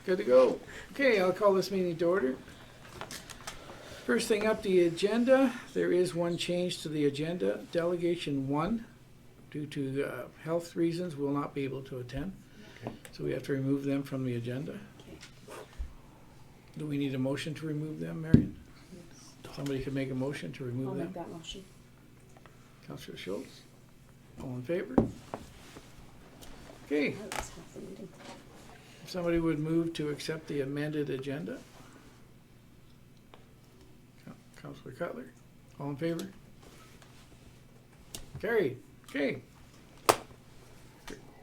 Good to go. Okay, I'll call this meeting to order. First thing up the agenda, there is one change to the agenda. Delegation 1, due to health reasons, will not be able to attend. Okay. So we have to remove them from the agenda. Okay. Do we need a motion to remove them, Marion? Somebody could make a motion to I'll remove make them. that motion. Councillor Schultz, all in favor? Okay, Oh, that's half the meeting. if somebody would move to accept the amended agenda. Councillor Cutler, all in favor? Carried. Okay.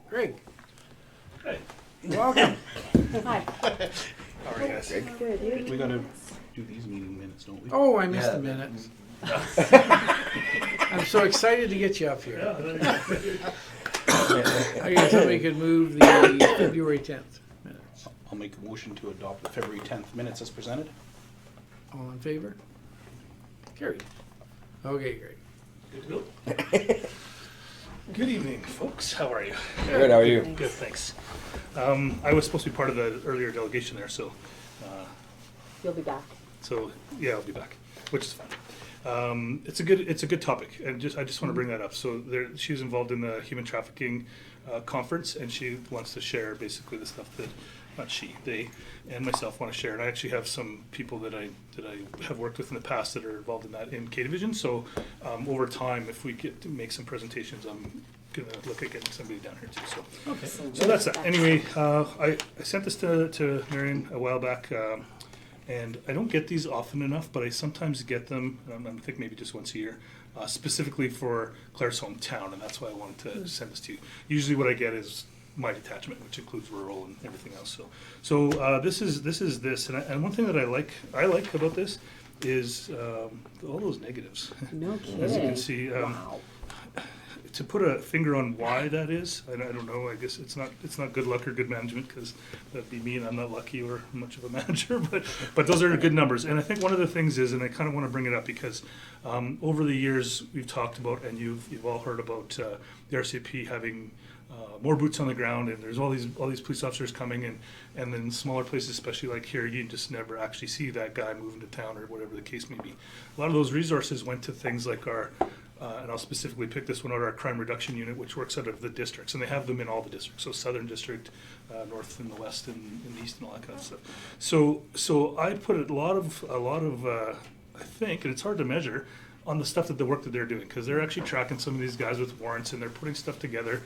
Greg. Hey. Welcome. Hi. How are you guys? Good, you? We gotta do these meeting minutes, don't we? Oh, I missed a minute. I'm so excited to get you up here. I guess somebody could move the February 10th minutes. I'll make a motion to adopt the February 10th minutes as presented. All in favor? Carried. Okay, Greg. Good to go. Good evening, folks. How are you? Good, how are you? Good, thanks. I was supposed to be part of the earlier delegation there, so You'll be back. yeah, I'll be back, which is fine. It's a good topic, and I just want to bring that up. So she's involved in the human trafficking conference, and she wants to share basically the stuff that they and myself want to share. And I actually have some people that I have worked with in the past that are involved in that in K Division. So over time, if we get to make some presentations, I'm gonna look at getting somebody down here too. So Okay. so that's that. Anyway, I sent this to Marion a while back, and I don't get these often enough, but I sometimes get them, I think maybe just once a year, specifically for Claire's hometown, and that's why I wanted to send this to you. Usually what I get is my detachment, which includes rural and everything else. So this is this, and one thing that I like about this is all those negatives. No kidding. As you can see, Wow. to put a finger on why that is, and I don't know. I guess it's not good luck or good management, because that'd be me, and I'm not lucky or much of a manager. But those are good numbers. And I think one of the things is, and I kind of want to bring it up because over the years we've talked about, and you've all heard about the RCP having more boots on the ground, and there's all these police officers coming, and then smaller places, especially like here, you just never actually see that guy moving to town or whatever the case may be. A lot of those resources went to things like our and I'll specifically pick this one out, our crime reduction unit, which works out of the districts, and they have them in all the districts, so Southern District, North and the West and the East and all that kind of stuff. So I put a lot of I think, and it's hard to measure, on the stuff the work that they're doing, because they're actually tracking some of these guys with warrants, and they're putting stuff together.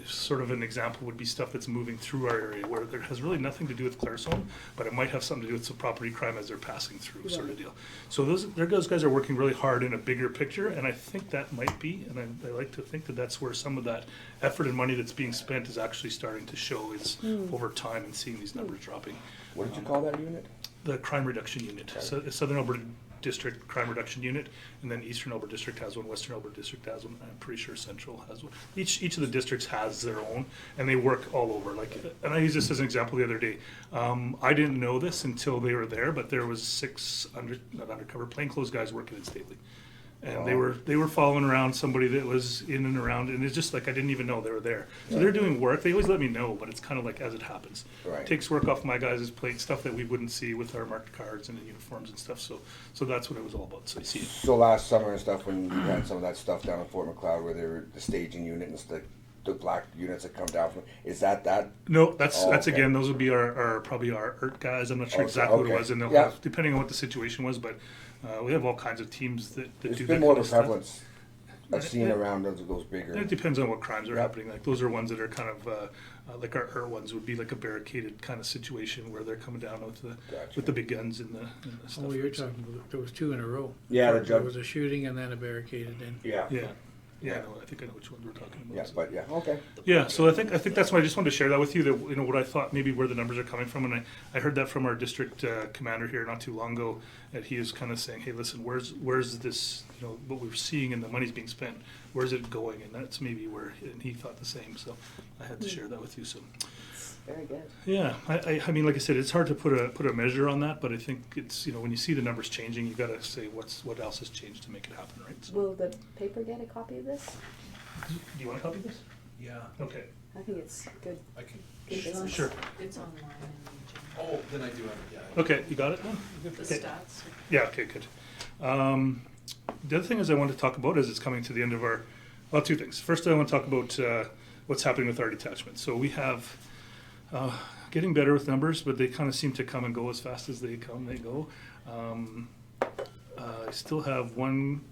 Sort of an example would be stuff that's moving through our area where there has really nothing to do with Claresholm, but it might have something to do with some property crime as they're passing through, sort of deal. So those guys are working really hard in a bigger picture, and I think that might be, and I like to think that that's where some of that effort and money that's being spent is actually starting to show is over time, and seeing these numbers dropping. What did you call that unit? The crime reduction unit, so Southern Alberta District Crime Reduction Unit, and then Eastern Alberta District has one, Western Alberta District has one, I'm pretty sure Central has one. Each of the districts has their own, and they work all over. And I used this as an example the other day. I didn't know this until they were there, but there was 6 undercover plainclothes guys working in Stately. And they were following around somebody that was in and around, and it's just like I didn't even know they were there. So they're doing work. They always let me know, but it's kind of like as it happens. Right. It takes work off my guys' plate, stuff that we wouldn't see with our marked cards and the uniforms and stuff. So that's what it was all about. So you see it. So last summer and stuff, when you had some of that stuff down in Fort McLeod, where they were the staging unit and the black units that come down from, is that? No, that's okay. again. Those would be our probably our ERT guys. I'm not sure Okay, exactly what okay. it was, and they'll Yeah. have, depending on what the situation was. But we have all kinds of teams that There's do been that more kind of of a stuff. prevalence I've seen around those bigger. It depends on what crimes are Yep. happening. Like those are ones that are kind of like our ERT ones would be like a barricaded kind of situation where they're coming down with Gotcha. the big guns and the stuff. Oh, you're talking about, there was 2 in a row. Yeah, the There judge. was a shooting and then a barricaded in. Yeah. Yeah. Yeah. I think I know which one we're talking about. Yeah, So- but yeah, okay. Yeah, so I think that's why I just wanted to share that with you, that what I thought maybe where the numbers are coming from, and I heard that from our district commander here not too long ago, that he is kind of saying, hey, listen, where's this, what we're seeing and the money's being spent, where's it going? And that's maybe where, and he thought the same, so I had to share that with you. So Very good. yeah, I mean, like I said, it's hard to put a measure on that, but I think it's, when you see the numbers changing, you got to say what else has changed to make it happen, right? So, Will the paper get a copy of this? do you want a copy of this? Yeah. Okay. I think it's good. I can. Good business. Sure. It's online in Oh, then I do have it, yeah. Okay, you got it then? the Okay. stats. Yeah, okay, good. The other thing is I want to talk about is it's coming to the end of our, well, two things. First, I want to talk about what's happening with our detachment. So we have getting better with numbers, but they kind of seem to come and go as fast as they come, they go. I still have one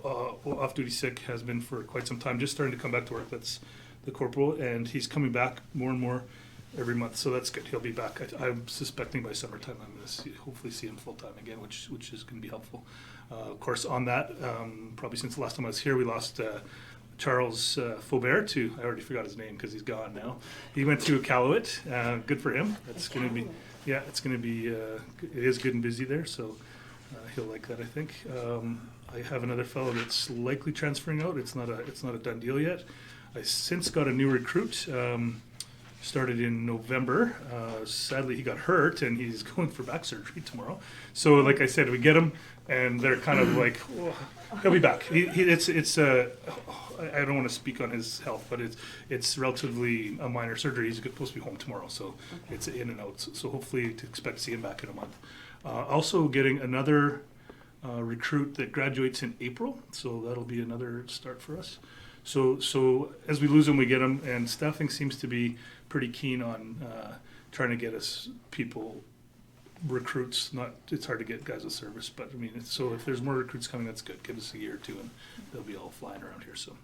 off-duty sick, has been for quite some time, just starting to come back to work. That's the corporal, and he's coming back more and more every month, so that's good. He'll be back. I'm suspecting by summertime I'm going to hopefully see him full-time again, which is going to be helpful. Of course, on that, probably since the last time I was here, we lost Charles Faubert to, I already forgot his name because he's gone now. He went to Iqaluit. Good for him. That's going to be, yeah, it's going to be, it is good and busy there, so he'll like that, I think. I have another fellow that's likely transferring out. It's not a done deal yet. I since got a new recruit. Started in November. Sadly, he got hurt, and he's going for back surgery tomorrow. So, like I said, we get him, and they're kind of like, oh, he'll be back. I don't want to speak on his health, but it's relatively a minor surgery. He's supposed to be home tomorrow, so it's in and out. So hopefully, to expect to see him back in a month. Also, getting another recruit that graduates in April, so that'll be another start for us. So as we lose them, we get them, and staffing seems to be pretty keen on trying to get us people, recruits. It's hard to get guys with service, but I mean, so if there's more recruits coming, that's good. Give us a year or two, and they'll be all flying around here. So,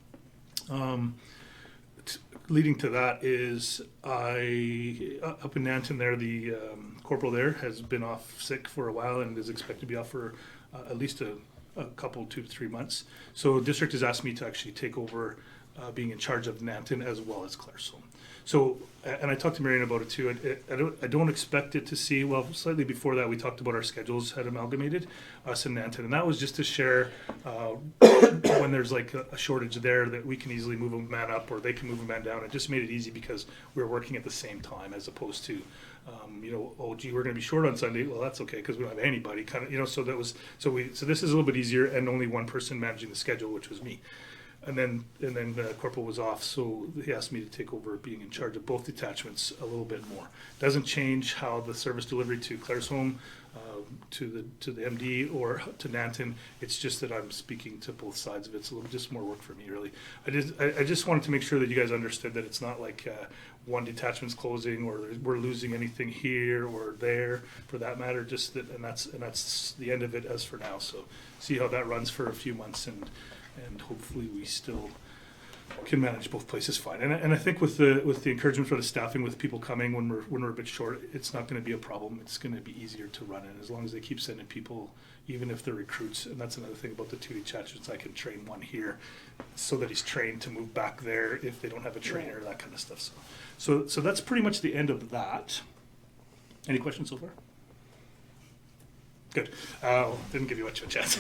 leading to that is up in Nanton there, the corporal there has been off sick for a while and is expected to be off for at least a couple, 2 to 3 months. So the district has asked me to actually take over being in charge of Nanton as well as Claresholm. So, and I talked to Marion about it too. I don't expect it to see, well, slightly before that, we talked about our schedules had amalgamated, us and Nanton. And that was just to share when there's like a shortage there that we can easily move a man up or they can move a man down. It just made it easy because we were working at the same time as opposed to, oh gee, we're going to be short on Sunday. Well, that's okay because we don't have anybody. Kind of, so that was so this is a little bit easier and only one person managing the schedule, which was me. And then Corporal was off, so he asked me to take over being in charge of both detachments a little bit more. Doesn't change how the service delivery to Claresholm, to the MD or to Nanton. It's just that I'm speaking to both sides of it. It's a little just more work for me, really. I just wanted to make sure that you guys understood that it's not like one detachment's closing or we're losing anything here or there, for that matter. Just that, and that's the end of it as for now. So see how that runs for a few months and hopefully we still can manage both places fine. And I think with the encouragement for the staffing, with people coming when we're a bit short, it's not going to be a problem. It's going to be easier to run in as long as they keep sending people, even if they're recruits. And that's another thing about the 2 detachments. I can train one here so that he's trained to move back there if they don't have a trainer, that kind of stuff. So that's pretty much the end of that. Any questions so far? Good. Didn't give you much of a chance.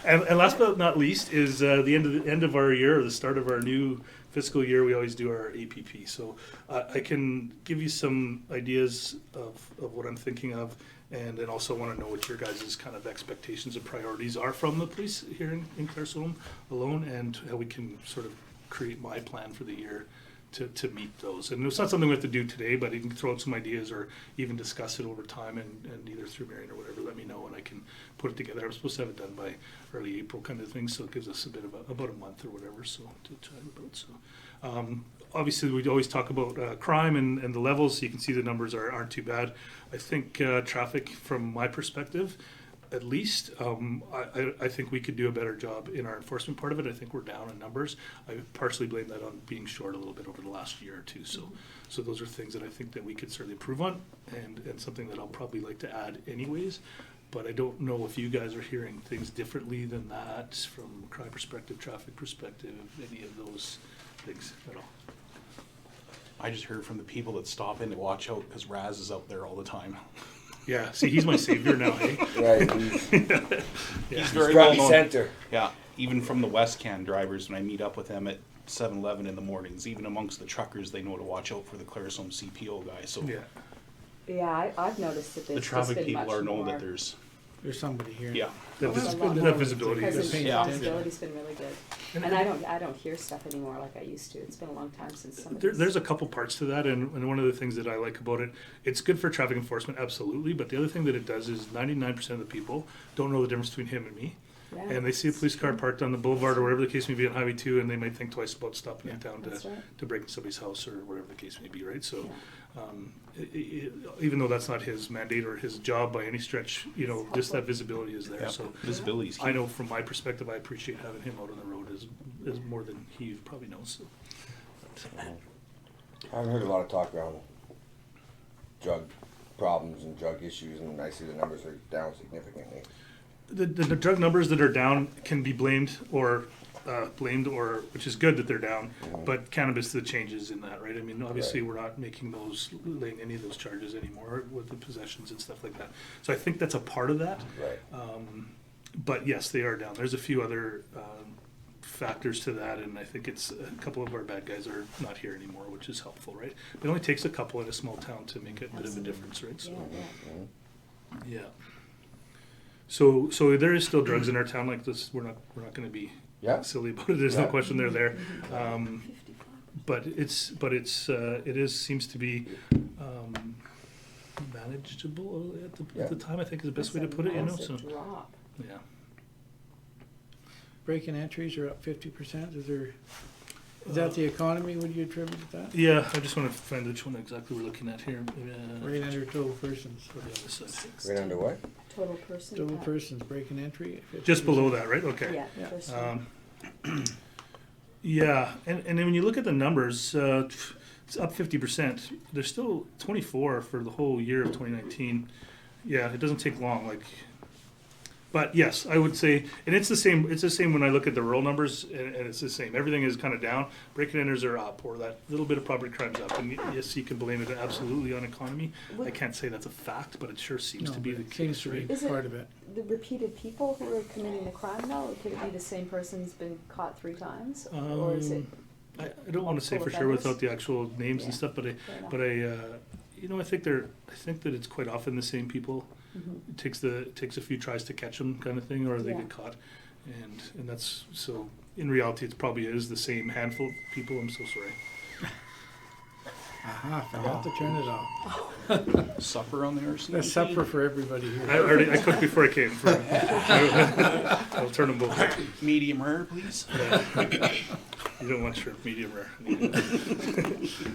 and last but not least is the end of our year, or the start of our new fiscal year. We always do our APP. So I can give you some ideas of what I'm thinking of, and then also want to know what your guys' kind of expectations and priorities are from the police here in Claresholm alone, and how we can sort of create my plan for the year to meet those. And it's not something we have to do today, but you can throw out some ideas or even discuss it over time and either through Marion or whatever, let me know and I can put it together. I'm supposed to have it done by early April kind of thing, so it gives us a bit of about a month or whatever, so to chat about. So obviously we always talk about crime and the levels, so you can see the numbers aren't too bad. I think traffic from my perspective, at least, I think we could do a better job in our enforcement part of it. I think we're down in numbers. I partially blame that on being short a little bit over the last year or two. So those are things that I think that we could certainly improve on, and something that I'll probably like to add anyways. But I don't know if you guys are hearing things differently than that from a crime perspective, traffic perspective, any of those things at all. I just heard from the people that stop in to watch out because Raz is out there all the time. Yeah, see, he's my savior now, hey? Right, He's very front well and known. center. Yeah, even from the West Can drivers, when I meet up with them at 7-Eleven in the mornings, even amongst the truckers, they know to watch out for the Claresholm CPO guy. So Yeah. Yeah, I've noticed that the there's just traffic been people much are know more. that there's. There's somebody here. Yeah. That, Well, that's vis- good to that know. visibility. Because Because it's the paying Yeah. attention. visibility's been really good. And I don't hear stuff anymore like I used to. It's been a long time since some of these. There's a couple parts to that, and one of the things that I like about it, it's good for traffic enforcement, absolutely. But the other thing that it does is 99% of the people don't know the difference between him and me. Yeah. And they see a police car parked on the boulevard or whatever the case may be on Highway 2, and they might think twice about stopping in town That's right. to break into somebody's house or whatever the case may be, right? So, Yeah. even though that's not his mandate or his job by any stretch, you know, just that visibility is there. Yeah. So Visibility is key. I know from my perspective, I appreciate having him out on the road is more than he probably knows. So. I haven't heard a lot of talk around drug problems and drug issues, and I see the numbers are down significantly. The drug numbers that are down can be blamed or which is good that they're down, but cannabis, the changes in that, right? I mean, obviously, Right. we're not laying any of those charges anymore with the possessions and stuff like that. So I think that's a part of that. Right. But yes, they are down. There's a few other factors to that, and I think it's a couple of our bad guys are not here anymore, which is helpful, right? But it only takes a couple in a small town to make a bit of a difference, right? So, Yeah, yeah. yeah. So there is still drugs in our town like this. We're not going to be Yeah. silly about it. There's no Yeah. question they're there. But it seems to be manageable at the time. I think is the best way to put it. You know, That's a so massive drop. yeah. Break-in entries are up 50%. Is that the economy? Would you attribute that? Yeah, I just want to find which one exactly we're looking at here. Right under total persons. On the other side. Right under what? Total person. Total persons, break-in entry. 50%. Just below that, right? Okay. Yeah, Yeah. first one. Yeah, and then when you look at the numbers, it's up 50%. There's still 24 for the whole year of 2019. Yeah, it doesn't take long. But yes, I would say, and it's the same. It's the same when I look at the rural numbers, and it's the same. Everything is kind of down. Break-in enters are up, or that little bit of property crimes up. And yes, you can blame it absolutely on economy. I can't say that's a fact, but it sure seems No, to be but the it seems case, to right? be Is it- part of it. The repeated people who are committing the crime now, could it be the same person's been caught 3 times? Or is it? I don't want to say for multiple sure offenders? without the actual names and Yeah, stuff, fair enough. I think that it's quite often the same people. Mhm. It takes a few tries to catch them, kind of thing, or they Yeah. get caught, and that's so. In reality, it probably is the same handful of people. I'm so sorry. Aha, forgot to turn it off. Supper on the RC. That's supper for everybody I here. I cooked before I came. I'll turn them both. Medium rare, please. You don't want shrimp, medium rare.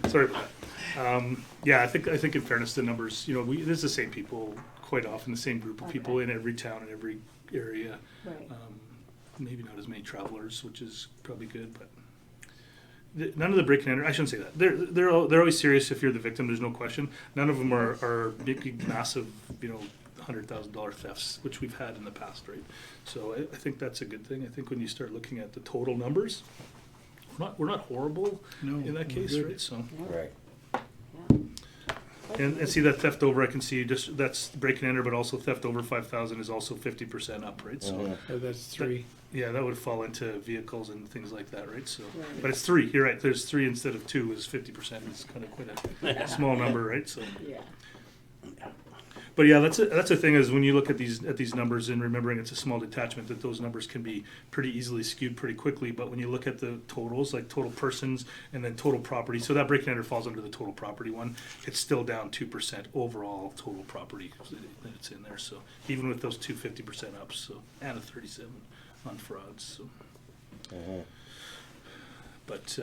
Sorry about that. Yeah, I think in fairness, the numbers, it's the same people quite often, the same group of people Okay. in every town, in every area. Right. Maybe not as many travelers, which is probably good, but none of the break and enter. I shouldn't say that. They're always serious if you're the victim. There's no question. None of them are big, massive, $100,000 thefts, which we've had in the past, right? So I think that's a good thing. I think when you start looking at the total numbers, we're not horrible No, in that we're case, good. right? So. Yeah. Right. Yeah. And see that theft over, I can see just that's break and enter, but also theft over 5,000 is also 50% up, right? So Mhm. So that's 3. yeah, that would fall into vehicles and things like that, right? So, Right. but it's 3. You're right. There's 3 instead of 2 is 50%. It's kind of quite a small number, right? So, Yeah. but yeah, that's a thing is when you look at these numbers and remembering it's a small detachment, that those numbers can be pretty easily skewed pretty quickly. But when you look at the totals, like total persons and then total property, so that break and enter falls under the total property one. It's still down 2% overall total property that it's in there. So even with those 50% ups, so and a 37 on frauds. So. Mhm. But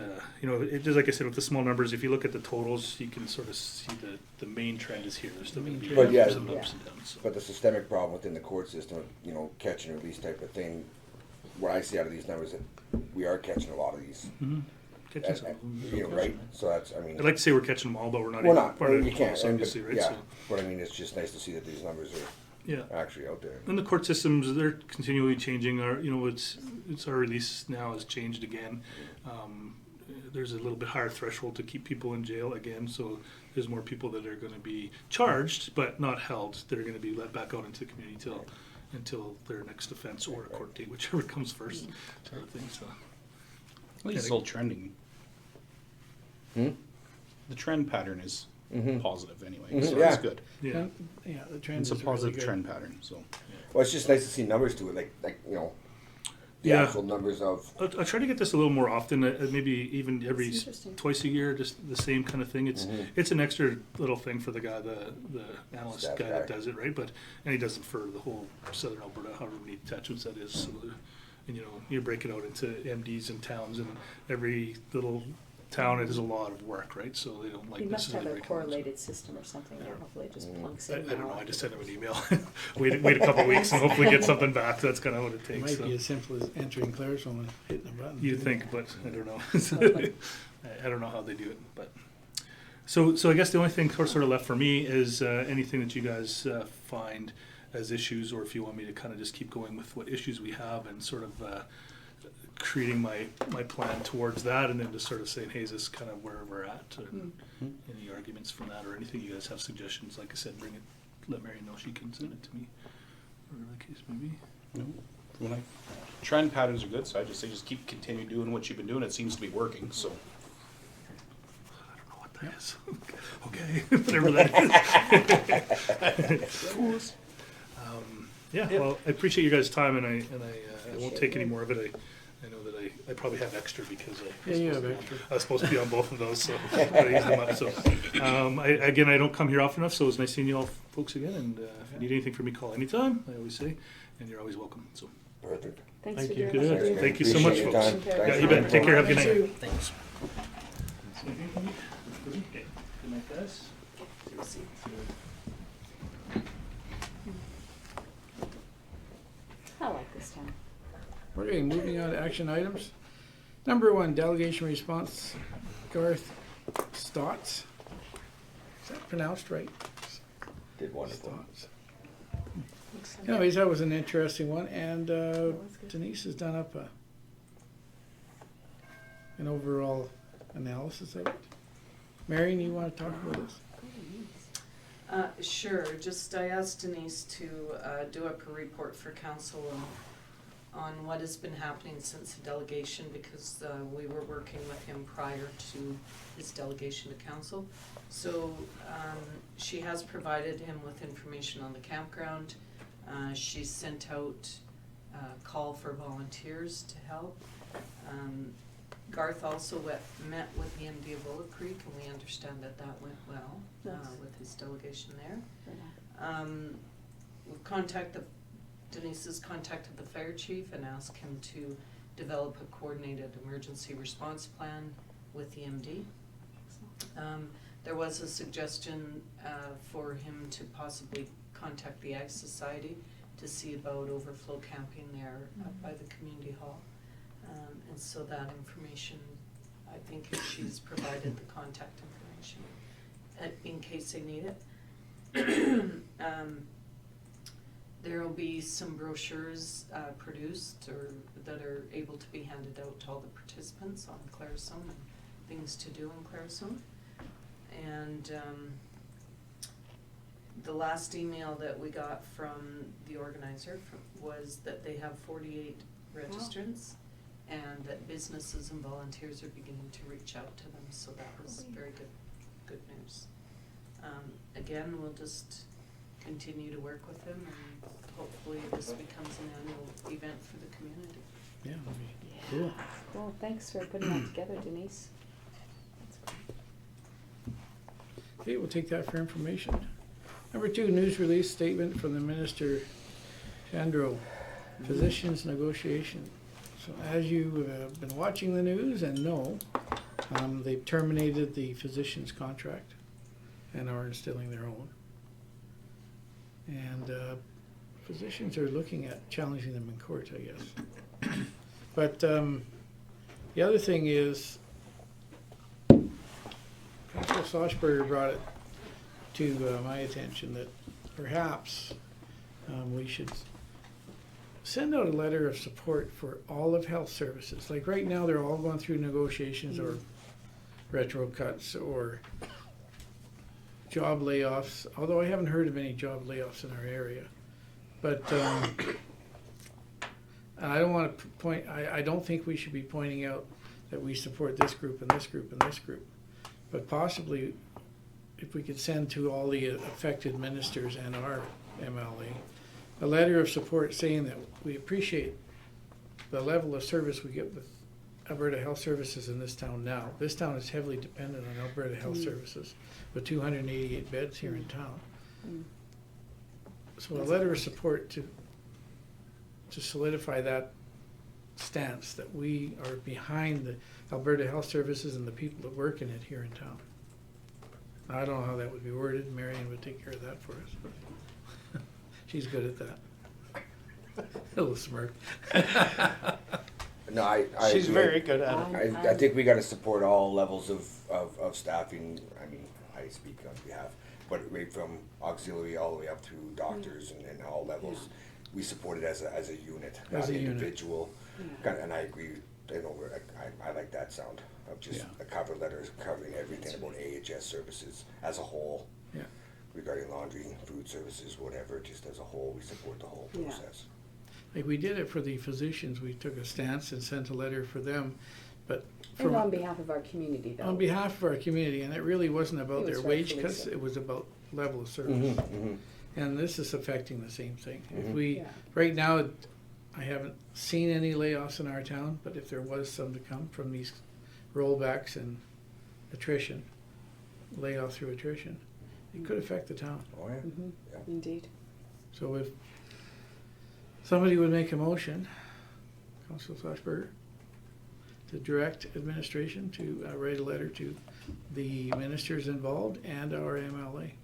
it just like I said with the small numbers, if you look at the totals, you can sort of see the main trend is here. There's still going to be But yeah. some ups and downs. So. But the systemic problem within the court system, catch and release type of thing, what I see out of these numbers, that we are catching a lot of these. Catching some of them. Right? So that's, I'd like to say we're catching them all, but we're not. we're even not. part of You it, can't. obviously, right? Yeah. So, But I mean, it's just nice to see that these numbers are yeah. actually out there. And the court systems, they're continually changing. It's our release now has changed again. There's a little bit higher threshold to keep people in jail again, so there's more people that are going to be charged but not held. That are going to be let back out into the community until their next offense or a court date, whichever comes first, sort of thing. So. At least it's all trending. Hmm? The trend pattern is positive anyway, Mhm, so yeah. it's good. Yeah. And, yeah, the trend It's is a really positive good. trend pattern, so. Well, it's just nice to see numbers to it, like you know, the Yeah. actual numbers of. I try to get this a little more often, maybe even every That's interesting. twice a year, just the same kind of thing. It's an extra little thing for the guy, the analyst Staff guy that guy. does it, right? And he does it for the whole southern Alberta, however many attachments that is. So, and you break it out into MDs and towns, and every little town it is a lot of work, right? So they don't like You must have necessarily a breaking it out. correlated system or something that hopefully just plunks I in. don't know. now. I just send him an email. wait a couple weeks and hopefully get something back. That's kind of what it It takes. might So. be as simple as entering Claresholm and hitting a button. You'd think, but I don't know. I don't know how they do it, but so I guess the only thing sort of left for me is anything that you guys find as issues, or if you want me to kind of just keep going with what issues we have and sort of creating my plan towards that, and then just sort of saying, hey, is this kind of where we're at? And any arguments from that, or anything you guys have suggestions? Like I said, bring it. Let Mary know she can send it to me, or whatever the case may be. When trend patterns are good, so I just say just keep continue doing what you've been doing. It seems to be working, so. I don't know what that is. Okay, whatever that is. Yeah, well, I appreciate you guys' time, and I won't take any more of it. I know that I probably have extra because Yeah, you have extra. I was supposed to be on both of those, so I used them up. So, I don't come here often enough, so it was nice seeing you all folks again. And if you need anything from me, call anytime. I always say, and you're always welcome. So, Perfect. Thanks Thank for you. doing what good. you do. Thank you so much, Appreciate your folks. time. Yeah, Thanks you for bet. the Take care. Have a You good too. night. Thanks. Okay. Good night, guys. I like this town. Okay, moving on to action items. Number 1, delegation response, Garth Stotts. Is that pronounced right? Did wonderful. Stotts. Looks like Anyways, that was an interesting one, and was good. Denise has done up an overall analysis of it. Marion, you want to talk about this? Sure, just I asked Denise to do up a report for council on what has been happening since the delegation, because we were working with him prior to his delegation to council. So she has provided him with information on the campground. She sent out a call for volunteers to help. Garth also met with the MD of Willow Creek, and we understand that went well Nice. with his delegation there. Very nice. We've Denise contacted the fire chief and asked him to develop a coordinated emergency response plan with the MD. There was a suggestion for him to possibly contact the Ag Society to see about overflow camping there up by the community hall. And so that information, I think she's provided the contact information in case they need it. There will be some brochures produced or that are able to be handed out to all the participants on Claresholm and things to do in Claresholm. And the last email that we got from the organizer was that they have 48 registrants. And that businesses and volunteers are beginning to reach out to them, so that was very good news. Again, we'll just continue to work with them, and hopefully this becomes an annual event for the community. Yeah, that'd be Yeah. cool. Cool, thanks for putting that together, Denise. That's great. Okay, we'll take that for information. Number 2, news release statement from the Minister Chandro, physicians negotiation. So as you have been watching the news and know, they've terminated the physician's contract and are instilling their own. And physicians are looking at challenging them in court, I guess. But the other thing is, Councillor Schlossberger brought it to my attention that perhaps we should send out a letter of support for all of health services. Like right now, they're all going through negotiations or retro cuts or job layoffs, although I haven't heard of any job layoffs in our area. But and I don't want to point, I don't think we should be pointing out that we support this group and this group and this group. But possibly if we could send to all the affected ministers and our MLA, a letter of support saying that we appreciate the level of service we get with Alberta Health Services in this town now. This town is heavily dependent on Alberta Health Services with 288 beds here in town. So a letter of support to solidify that stance that we are behind the Alberta Health Services and the people that work in it here in town. I don't know how that would be worded. Marion would take care of that for us. She's good at that. A little smirk. No, I She's agree. very good at it. I think we gotta support all levels of staffing. I mean, I speak on behalf, but right from auxiliary all the way up through doctors and all levels. We support it as a unit, As not a unit. individual. And I agree, you know, I like that sound of just Yeah. a cover letter covering everything about AHS services as a whole. Yeah. Regarding laundry, food services, whatever, just as a whole, we support the whole Yeah. process. Like we did it for the physicians. We took a stance and sent a letter for them, but And on from, behalf of our community, though. on behalf of our community, and it really wasn't about It was their wage rightfully cuts, so. it was about level of service. Mm-hmm, mm-hmm. And this is affecting the same thing. If Mhm. we, Yeah. right now, I haven't seen any layoffs in our town, but if there was some to come from these rollbacks and attrition, layoff through attrition, it could affect the town. Oh, yeah. Mhm, Yeah. Indeed. So if somebody would make a motion, Councilor Schlossberger, to direct administration to write a letter to the ministers involved and our MLA.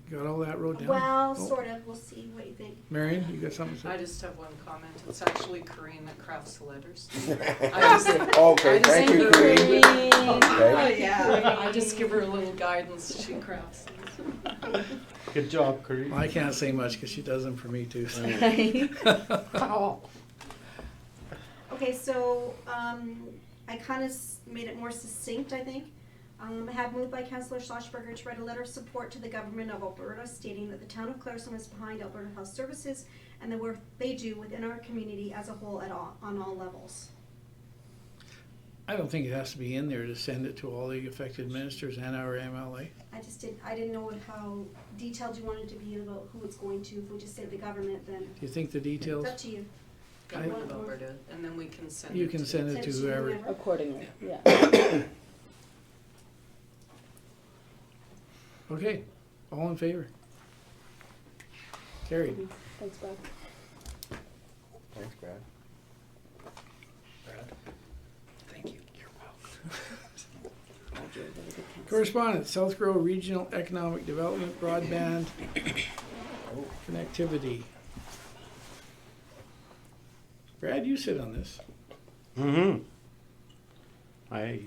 Got all that wrote down? Well, Oh, sort of. We'll see what you think. Marion, you got something to I say? just have one comment. It's actually Corinne that crafts the letters. I just, Okay, I just thank you, think Kareem. Oh, Okay. yeah. I just give her a little guidance. She crafts things. Good job, Curry. Well, I can't say much because she does them for me too. so. Okay, so I kind of made it more succinct, I think. I have moved by Councillor Schlossberger to write a letter of support to the government of Alberta stating that the town of Claresholm is behind Alberta Health Services and the work they do within our community as a whole on all levels. I don't think it has to be in there to send it to all the affected ministers and our MLA. I didn't know how detailed you wanted to be about who it's going to. If we just say the government, then Do you think the details? it's up to you. Government of Alberta, and then we can send it You can to- send it to whoever. Accordingly, yeah. Okay, all in favor? Carried. Thanks, Bob. Thanks, Brad. Thank you. You're welcome. You're a really good counselor. Correspondence, South Grow Regional Economic Development Broadband Connectivity. Brad, you sit on this. Mm-hmm. I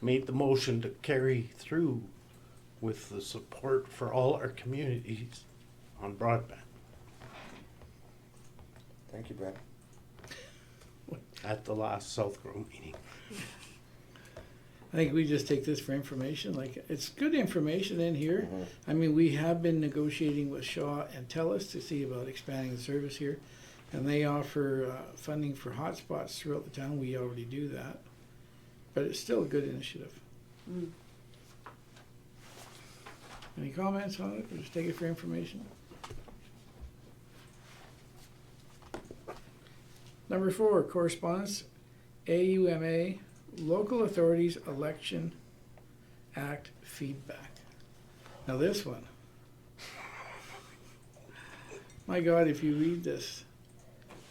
made the motion to carry through with the support for all our communities on broadband Thank you, Brad. at the last South Grow meeting. I think we just take this for information, like, it's good information in here. Mhm. I mean, we have been negotiating with Shaw and TELUS to see about expanding the service here. And they offer funding for hotspots throughout the town, we already do that. But it's still a good initiative. Mm. Any comments on it, or just take it for information? Number 4, correspondence, AUMA, Local Authorities Election Act feedback. Now this one, my God, if you read this,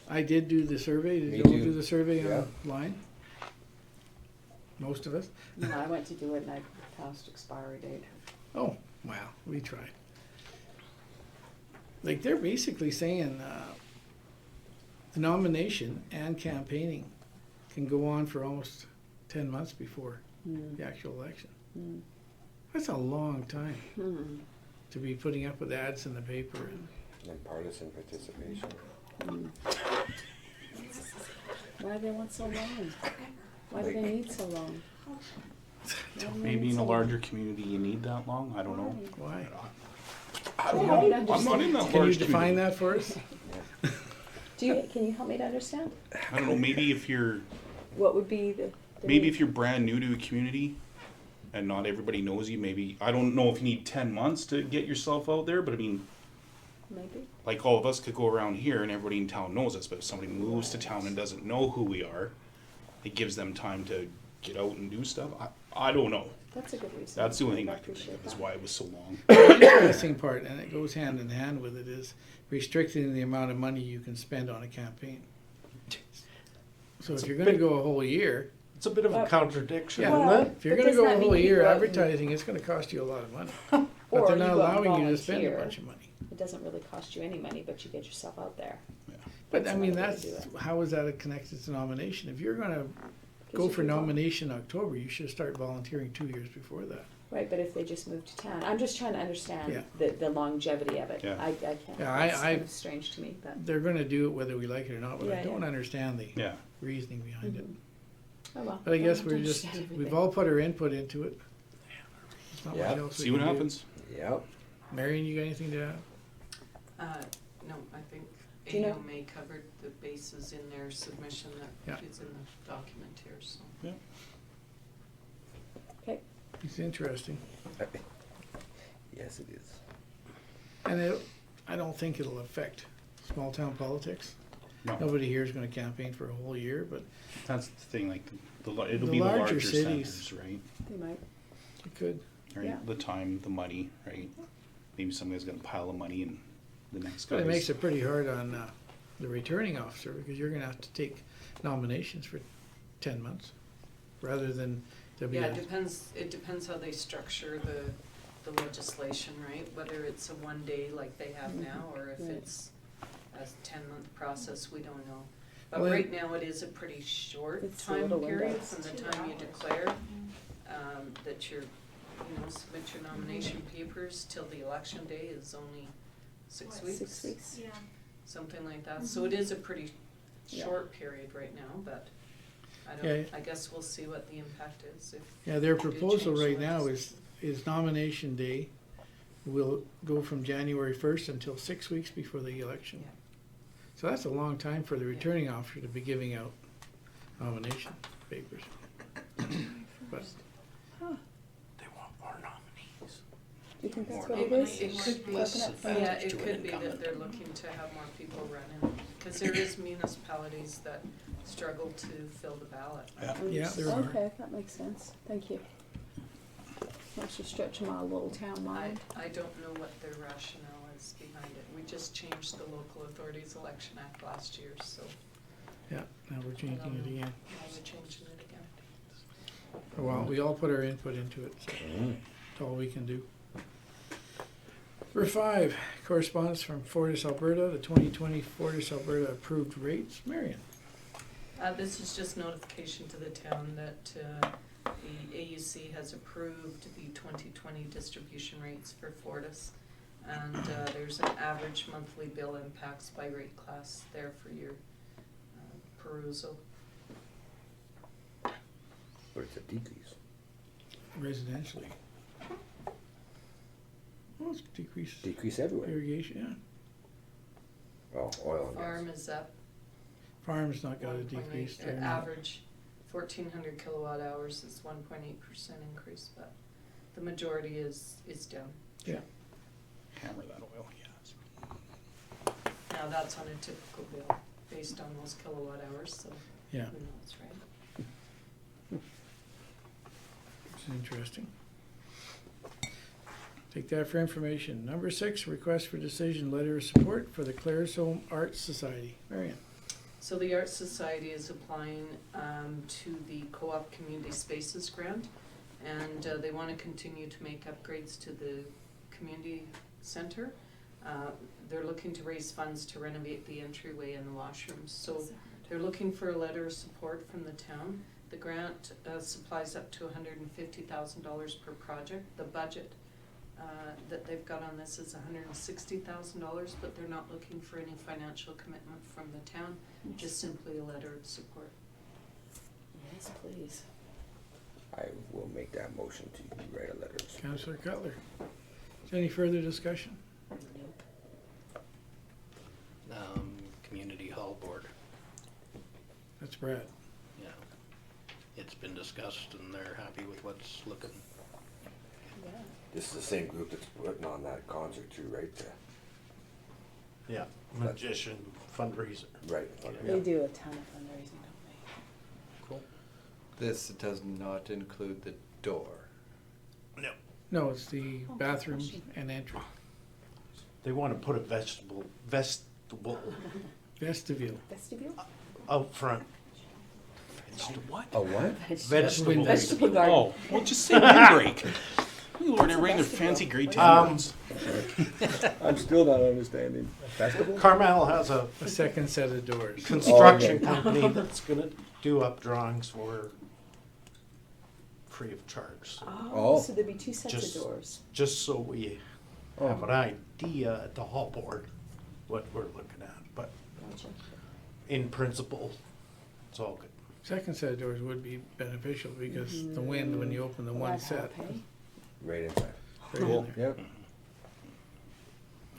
I did do the survey. Did Me you all too. do the survey Yeah. online? Most of us? No, I went to do it and I passed expiry date. Oh, wow, we tried. Like, they're basically saying the nomination and campaigning can go on for almost 10 months before Mm. the actual election. Mm. That's a long time Mm. to be putting up with ads in the paper. And partisan participation. Mm. Why do they want so long? Why do they need so long? Why do they Maybe need in so a long? larger community you need that long, I don't know. Why? I don't Yeah, I know, mean, I'm not in that Can you large define community. that for us? Can you help me to understand? I don't know, maybe if you're, What would be the? maybe if you're brand new to a community and not everybody knows you, maybe, I don't know if you need 10 months to get yourself out there, but I mean, Maybe. like all of us could go around here and everybody in town knows us, but if somebody moves to town and doesn't know who we are, it gives them time to get out and do stuff. I don't know. That's a good reason. That's the only thing I can appreciate think of is that. why it was so long. The interesting part, and it goes hand in hand with it, is restricting the amount of money you can spend on a campaign. So if you're gonna go a whole year, It's a bit of a contradiction, Yeah. isn't it? if you're But gonna doesn't go a that mean whole you year go out and- advertising, it's gonna cost you a lot of money. But Or they're you not go out and allowing you to spend a volunteer. bunch of money. It doesn't really cost you any money, but you get yourself out there. But That's I mean, another way that's, to do it. how is that connected to nomination? If you're gonna 'Cause go you for can vol- nomination October, you should start volunteering 2 years before that. Right, but if they just moved to town, I'm just trying to understand Yeah. the longevity of it. Yeah. I can't, Yeah, it's I- kind of strange to me, but, They're gonna do it whether we like it or not, but I Yeah, don't yeah. understand the Yeah. reasoning behind it. oh well. But I don't guess have to we're just, understand we've everything. all put our input into it. There's not much Yeah. else we See what can do. happens. Yep. Marion, you got anything to add? No, I think Do you know- AOMA covered the bases in their submission that Yeah. is in the document here, so. Okay, It's interesting. Yes, it is. And I don't think it'll affect small town politics. No, Nobody here is gonna campaign for a whole year, but that's the thing, like, it'll The be the larger larger cities- centers, right? they might. you could. Right, Yeah. the time, the money, right? Maybe some guy's got a pile of money and the next But it guy's- makes it pretty hard on the returning officer, because you're gonna have to take nominations for 10 months, rather than there'll be Yeah, a, it depends how they structure the legislation, right? Whether it's a one day like they have now, or if Right. it's a 10-month process, we don't know. But Well, right now, it is a pretty short It's a time little period window. from the time you declare that you're, submit your nomination papers till the election day is only 6 weeks. 6 weeks. Yeah. Something like that, so it is a pretty Yeah. short period right now, but Yeah. I guess we'll see what the impact is if. yeah, their they do proposal change the right now legislation. is nomination day will go from January 1st until 6 weeks before the election. Yeah. So that's a long time for the returning officer to be giving out nomination papers. But They want more nominees. Do you think that's More what it It is? could be, Open up for- yeah, to it an could be that incumbent. they're looking to have more people running, because there is municipalities that struggle to fill the ballot. Yeah, there are. Okay, that makes sense, thank you. Wants to stretch my little town mind. I don't know what their rationale is behind it. We just changed the Local Authorities Election Act last year, so yeah, now we're changing it again. now we're changing it again. Well, we all put our input into it, so that's all we can do. Number 5, correspondence from Fortis Alberta, the 2020 Fortis Alberta approved rates. Marion? This is just notification to the town that the AUC has approved the 2020 distribution rates for Fortis. And there's an average monthly bill impacts by rate class there for your perusal. But it's a decrease. Residentially. Well, it's decreased Decrease everywhere. irrigation, yeah. Well, oil and gas. Farm is up Farm's not got a 1.8, decrease. They're not. average 1,400 kilowatt hours is 1.8% increase, but the majority is down. Hammer that oil, yes. Now, that's on a typical bill, based on those kilowatt hours, so Yeah, who knows, right? it's interesting. Take that for information. Number 6, request for decision letter of support for the Claresholm Arts Society. Marion? So the Arts Society is applying to the Co-op Community Spaces Grant, and they want to continue to make upgrades to the community center. They're looking to raise funds to renovate the entryway and the washrooms. So they're looking for a letter of support from the town. The grant supplies up to $150,000 per project. The budget that they've got on this is $160,000, but they're not looking for any financial commitment from the town, just simply a letter of support. Yes, please. I will make that motion to write a letter. of support. Councillor Cutler? Is there any further discussion? Community help That's Brad. Yeah. It's been discussed and they're happy with what's looking. Yeah. This is the same group that's putting on that concert too, right? Yeah. Magician fundraiser. Right. They do a ton of fundraising, don't Cool. This does not include the door. No. No, it's the Oh, bathrooms question. and entry. They want to put a vestibule Vestibule. they? Vestibule? out front. What? A what? Vegetable. Vegetable garden. Oh, well, just say windbreak. Lord, everybody in their fancy great towns. I'm still not understanding. Festival? Carmel has a A second set of doors. construction Oh, okay. company that's gonna do up drawings for free of charge. So Oh. So there'd be two sets Just- of doors. just so we have an idea at the hall board what we're looking at, but Gotcha. in principle, it's all good. Second set of doors would be beneficial because the wind, when you open the Will one that set, help, hey? Right inside. right in there. Yep.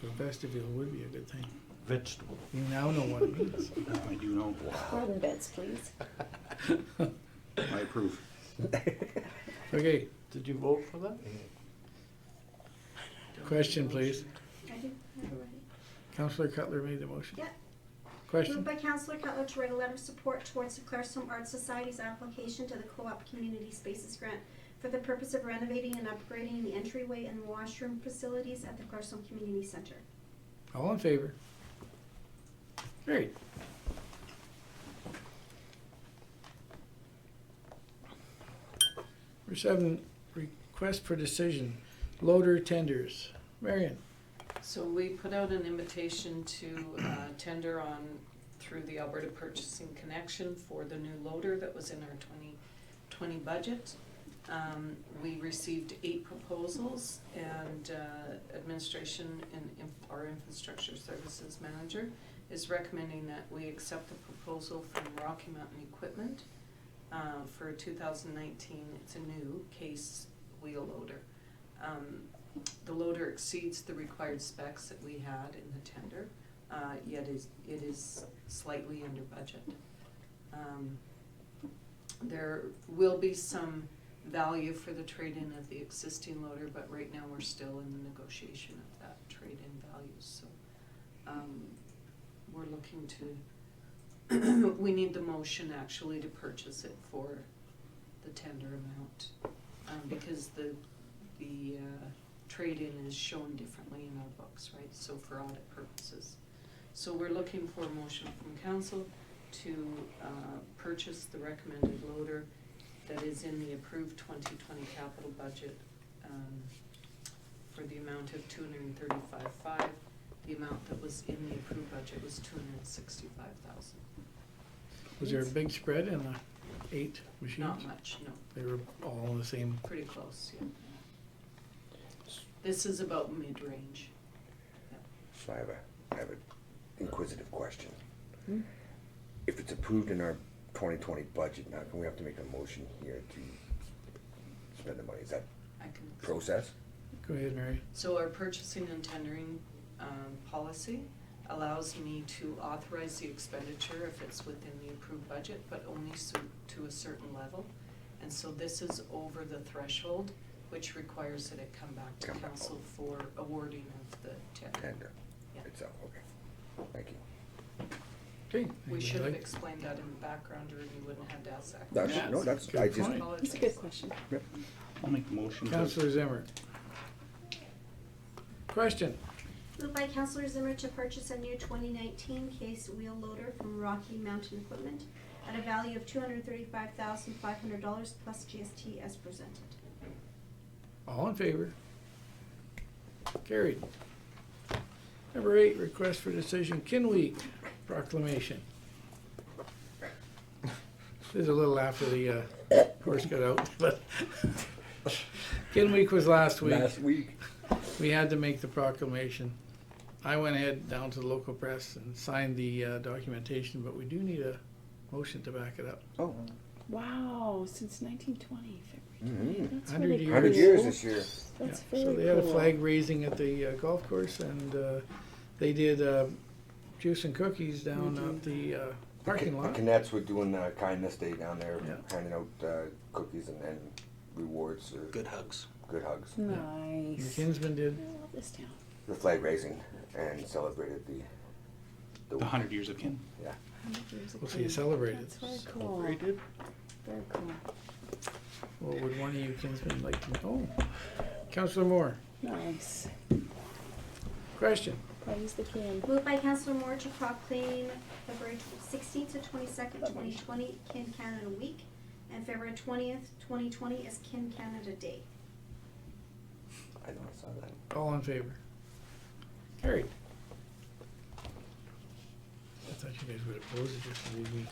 The vestibule would be a good thing. Vegetable. You now know what it means. I do know. Garden beds, please. I approve. Okay, Did you vote for that? question please. I do, have it ready. Councillor Cutler made the motion. Yep. Question? Moved by Councillor Cutler to write a letter of support towards the Clarestone Art Society's application to the Co-op Community Spaces Grant for the purpose of renovating and upgrading the entryway and washroom facilities at the Clarestone Community Center. All in favor? Great. Number 7, request for decision, loader tenders. Marion, So we put out an invitation to tender on through the Alberta Purchasing Connection for the new loader that was in our 2020 budget. We received 8 proposals, and administration and our infrastructure services manager is recommending that we accept the proposal from Rocky Mountain Equipment for 2019. It's a new case wheel loader. The loader exceeds the required specs that we had in the tender, yet it is slightly under budget. There will be some value for the trade-in of the existing loader, but right now we're still in the negotiation of that trade-in value, so we're looking to, we need the motion actually to purchase it for the tender amount, because the trade-in is shown differently in our books, right, so for audit purposes. So we're looking for a motion from council to purchase the recommended loader that is in the approved 2020 capital budget for the amount of $235,500. The amount that was in the approved budget was $265,000. was there a big spread in the 8 machines? Not much, no, They were all in the same, pretty close, yeah. This is about mid-range. So I have an inquisitive question. If it's approved in our 2020 budget, now can we have to make a motion here to spend the money? Is that I can. process? go ahead, Mary. So our purchasing and tendering policy allows me to authorize the expenditure if it's within the approved budget, but only to a certain level. And so this is over the threshold, which requires that it come back to Come back. council for awarding of the tender. Tender Yeah. itself, okay. Thank you. Okay. We anybody should have like- explained that in the background, or you wouldn't have to ask that That's, question. no, that's, Good I just, point. It's a good question. I'll make the motion. to- Councillor Zimmer. Question? Moved by Councillor Zimmer to purchase a new 2019 case wheel loader from Rocky Mountain Equipment at a value of $235,500 plus GST as presented. All in favor? Carried. Number 8, request for decision, Kinweek proclamation. This is a little after the horse got out, but Kinweek was last week. last week. We had to make the proclamation. I went ahead down to the local press and signed the documentation, but we do need a motion to back it up. Oh, Wow, since 1920, February 20. Mhm. That's 100 really years. 100 cool. years this year. That's Yeah, very so they had a cool. flag raising at the golf course, and they did juice and cookies down at the parking The lot. cadets were doing kindness day down there, Yeah. handing out cookies and rewards or Good hugs. good hugs. The Nice. Kinsman did. I love this town. The flag raising and celebrated The 100 years of kin. yeah. 100 years of We'll see you kin. celebrate That's it. very cool. Celebrated. Very cool. What would one of you Kinsmen like to know? Councillor Moore, Nice. question. Praise the king. Moved by Councillor Moore to proclaim February 16th to 22nd, 2020 Kin Canada Week, and February 20th, 2020 as Kin Canada Day. I know I saw that. All in favor? Carried. I thought you guys would oppose it just to leave me.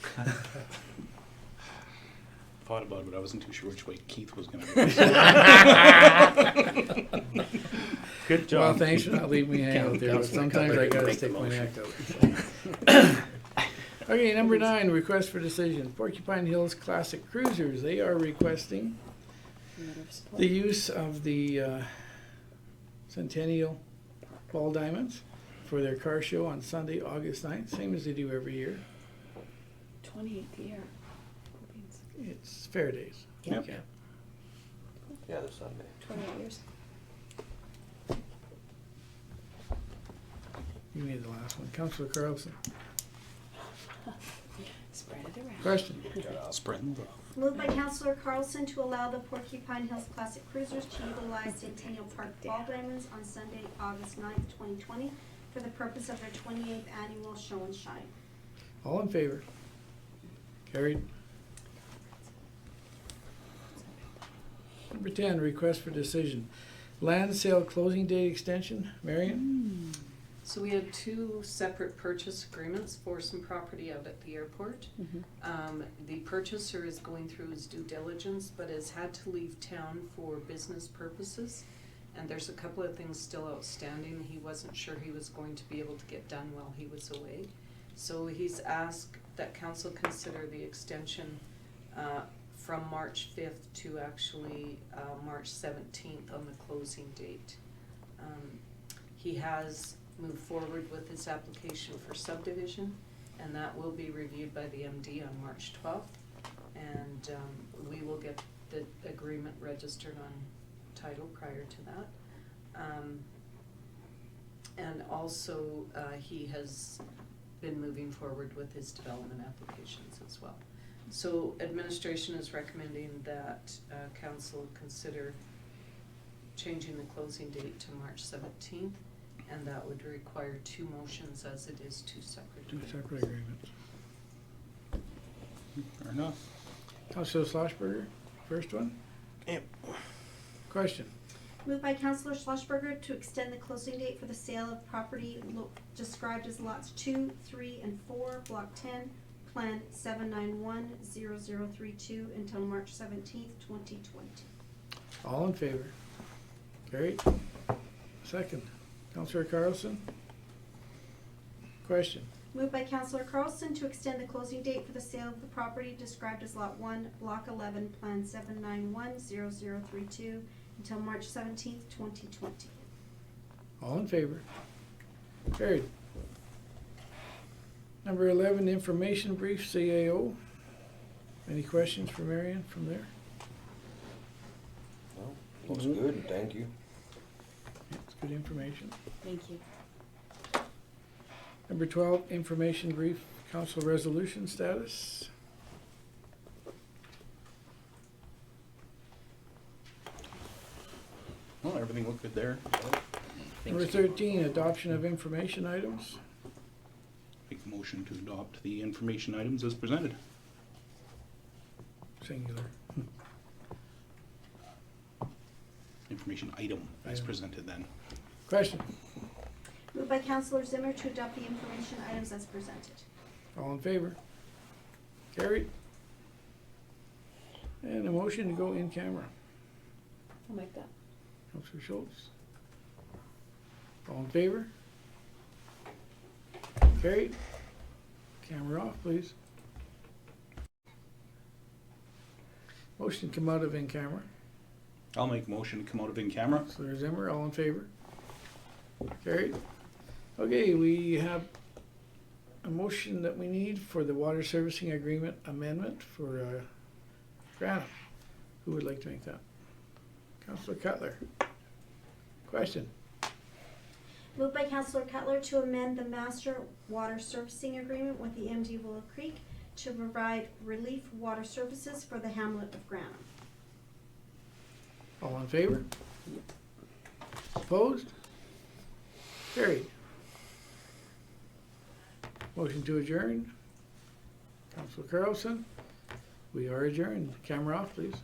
Thought about it, but I wasn't too sure which way Keith was going to go. Good job. Well, thanks for not leaving me hanging out there, but Councillor sometimes I Cutler can gotta make the stick my motion. neck out. Okay, number 9, request for decision. Porcupine Hills Classic Cruisers, they are requesting Letter of support. the use of the Centennial Ball Diamonds for their car show on Sunday, August 9th, same as they do every year. 28th year. It's Fair Days. Yep. Okay. Yeah, the Sunday. 28 years. You made the last one. Councillor Carlson, Spread it around. question. Spreading love. Moved by Councillor Carlson to allow the Porcupine Hills Classic Cruisers to utilize Centennial Park Ball Diamonds on Sunday, August 9th, 2020, for the purpose of their 28th annual show and shine. All in favor? Carried. Number 10, request for decision. Land sale closing date extension. Marion? So we had 2 separate purchase agreements for some property out at the airport. The purchaser is going through his due diligence, but has had to leave town for business purposes. And there's a couple of things still outstanding. He wasn't sure he was going to be able to get done while he was away. So he's asked that council consider the extension from March 5th to actually March 17th on the closing date. He has moved forward with his application for subdivision, and that will be reviewed by the MD on March 12th. And we will get the agreement registered on title prior to that. And also, he has been moving forward with his development applications as well. So administration is recommending that council consider changing the closing date to March 17th, and that would require 2 motions as it is 2 separate. 2 separate agreements. Fair enough. Councillor Schlossberger, first one. Yep. Question. Moved by Councillor Schlossberger to extend the closing date for the sale of property described as lots 2, 3, and 4, Block 10, Plan 7910032 until March 17th, 2020. All in favor? Carried. Second. Councillor Carlson. Question. Moved by Councillor Carlson to extend the closing date for the sale of the property described as Lot 1, Block 11, Plan 7910032 until March 17th, 2020. All in favor? Carried. Number 11, information brief, CAO. Any questions for Marion from there? Well, looks good, thank you. It's good information. Thank you. Number 12, information brief, council resolution status. Well, everything looked good there. Number 13, adoption of information items. Make a motion to adopt the information items as presented. Singular. Information item as Item. presented then. Question. Moved by Councillor Zimmer to adopt the information items as presented. All in favor? Carried. And a motion to go in camera. I'll make that. Councillor Schultz. All in favor? Carried. Camera off, please. Motion to come out of in camera. I'll make a motion to come out of in camera. Councillor Zimmer, all in favor? Carried. Okay, we have a motion that we need for the water servicing agreement amendment for Granite. Who would like to make that? Councillor Cutler. Question? Moved by Councillor Cutler to amend the master water servicing agreement with the MD Willow Creek to provide relief water services for the hamlet of Granite. All in favor? Opposed? Carried. Motion to adjourn. Councillor Carlson. We are adjourned. Camera off, please.